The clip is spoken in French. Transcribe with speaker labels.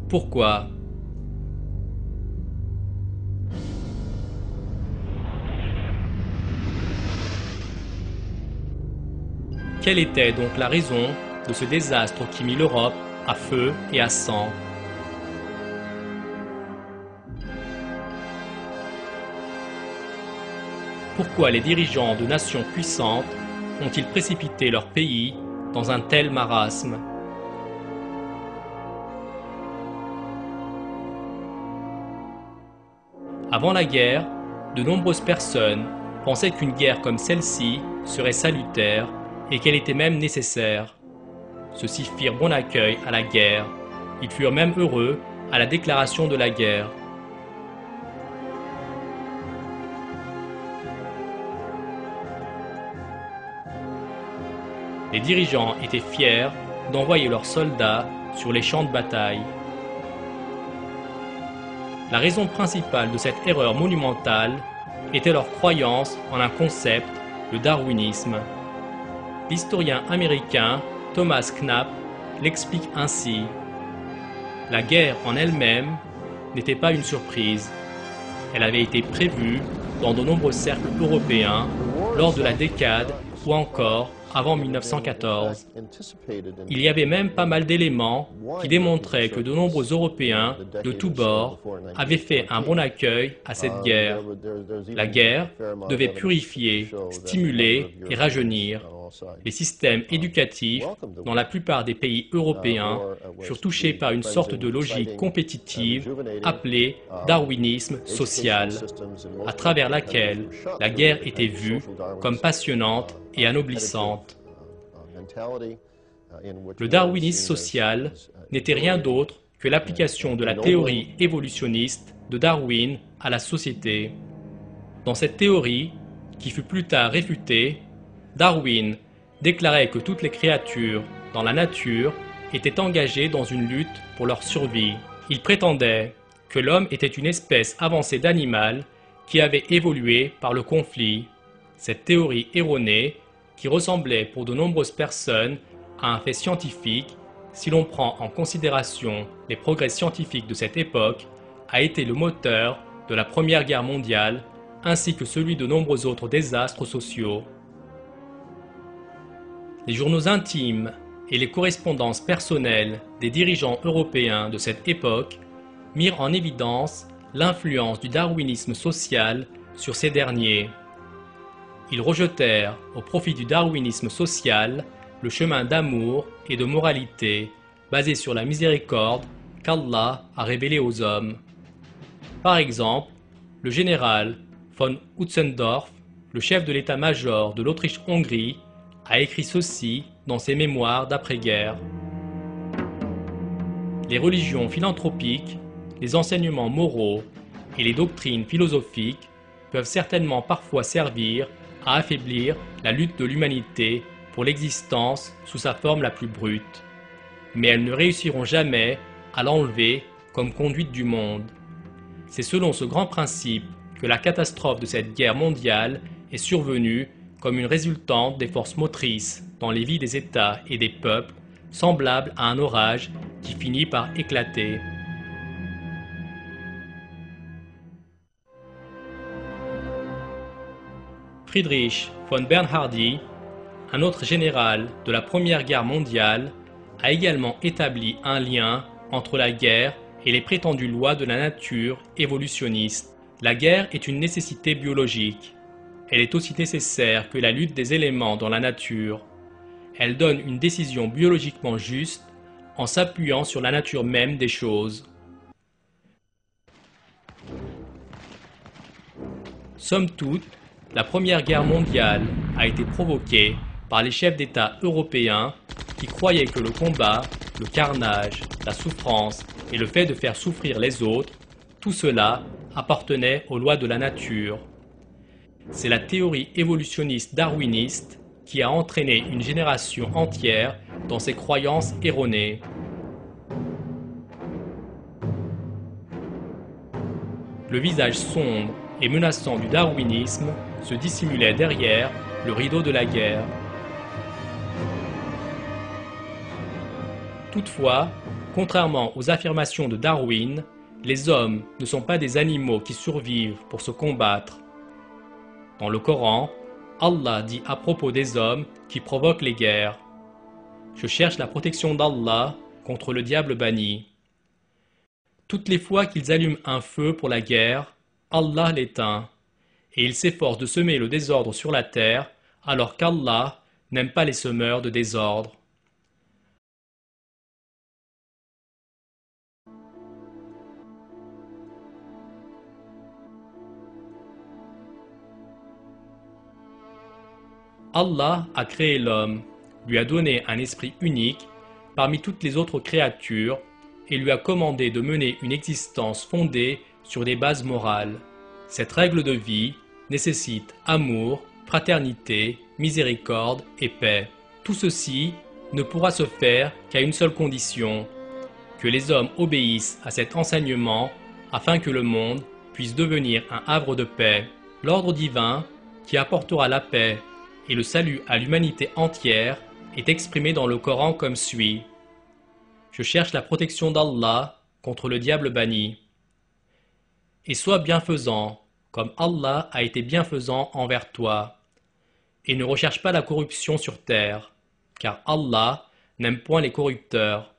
Speaker 1: Pourquoi? Quelle était donc la raison de ce désastre qui mit l'Europe à feu et à sang? Pourquoi les dirigeants de nations puissantes ont-ils précipité leur pays dans un tel marasme? Avant la guerre, de nombreuses personnes pensaient qu'une guerre comme celle-ci serait salutaire et qu'elle était même nécessaire. Ceux-ci firent bon accueil à la guerre. Ils furent même heureux à la déclaration de la guerre. Les dirigeants étaient fiers d'envoyer leurs soldats sur les champs de bataille. La raison principale de cette erreur monumentale était leur croyance en un concept, le darwinisme. L'historien américain Thomas Knapp l'explique ainsi. La guerre en elle-même n'était pas une surprise. Elle avait été prévue dans de nombreux cercles européens lors de la décade ou encore avant 1914. Il y avait même pas mal d'éléments qui démontraient que de nombreux Européens de tous bords avaient fait un bon accueil à cette guerre. La guerre devait purifier, stimuler et rajeunir. Les systèmes éducatifs dans la plupart des pays européens furent touchés par une sorte de logique compétitive appelée darwinisme social, à travers laquelle la guerre était vue comme passionnante et anoblissante. Le darwinisme social n'était rien d'autre que l'application de la théorie évolutionniste de Darwin à la société. Dans cette théorie, qui fut plus tard réfutée, Darwin déclarait que toutes les créatures dans la nature étaient engagées dans une lutte pour leur survie. Il prétendait que l'homme était une espèce avancée d'animal qui avait évolué par le conflit. Cette théorie erronée, qui ressemblait pour de nombreuses personnes à un fait scientifique, si l'on prend en considération les progrès scientifiques de cette époque, a été le moteur de la Première Guerre mondiale ainsi que celui de nombreux autres désastres sociaux. Les journaux intimes et les correspondances personnelles des dirigeants européens de cette époque mirent en évidence l'influence du darwinisme social sur ces derniers. Ils rejetèrent au profit du darwinisme social le chemin d'amour et de moralité basé sur la miséricorde qu'Allah a révélée aux hommes. Par exemple, le général von Utzendorf, le chef de l'état-major de l'Autriche-Hongrie, a écrit ceci dans ses mémoires d'après-guerre. Les religions philanthropiques, les enseignements moraux et les doctrines philosophiques peuvent certainement parfois servir à affaiblir la lutte de l'humanité pour l'existence sous sa forme la plus brute. Mais elles ne réussiront jamais à l'enlever comme conduite du monde. C'est selon ce grand principe que la catastrophe de cette guerre mondiale est survenue comme une résultante des forces motrices dans les vies des États et des peuples, semblable à un orage qui finit par éclater. Friedrich von Bernhardi, un autre général de la Première Guerre mondiale, a également établi un lien entre la guerre et les prétendues lois de la nature évolutionniste. La guerre est une nécessité biologique. Elle est aussi nécessaire que la lutte des éléments dans la nature. Elle donne une décision biologiquement juste en s'appuyant sur la nature même des choses. Somme toute, la Première Guerre mondiale a été provoquée par les chefs d'État européens qui croyaient que le combat, le carnage, la souffrance et le fait de faire souffrir les autres, tout cela appartenait aux lois de la nature. C'est la théorie évolutionniste darwiniste qui a entraîné une génération entière dans ses croyances erronées. Le visage sombre et menaçant du darwinisme se dissimulait derrière le rideau de la guerre. Toutefois, Contrairement aux affirmations de Darwin, les hommes ne sont pas des animaux qui survivent pour se combattre. Dans le Coran, Allah dit à propos des hommes qui provoquent les guerres: Je cherche la protection d'Allah contre le diable banni. Toutes les fois qu'ils allument un feu pour la guerre, Allah l'éteint, et ils s'efforcent de semer le désordre sur la terre, alors qu'Allah n'aime pas les semeurs de désordre. Allah a créé l'homme, lui a donné un esprit unique parmi toutes les autres créatures et lui a commandé de mener une existence fondée sur des bases morales. Cette règle de vie nécessite amour, fraternité, miséricorde et paix. Tout ceci ne pourra se faire qu'à une seule condition: que les hommes obéissent à cet enseignement afin que le monde puisse devenir un havre de paix. L'ordre divin, qui apportera la paix et le salut à l'humanité entière, est exprimé dans le Coran comme suit: Je cherche la protection d'Allah contre le diable banni. Et sois bienfaisant, comme Allah a été bienfaisant envers toi. Et ne recherche pas la corruption sur terre, car Allah n'aime point les corrupteurs.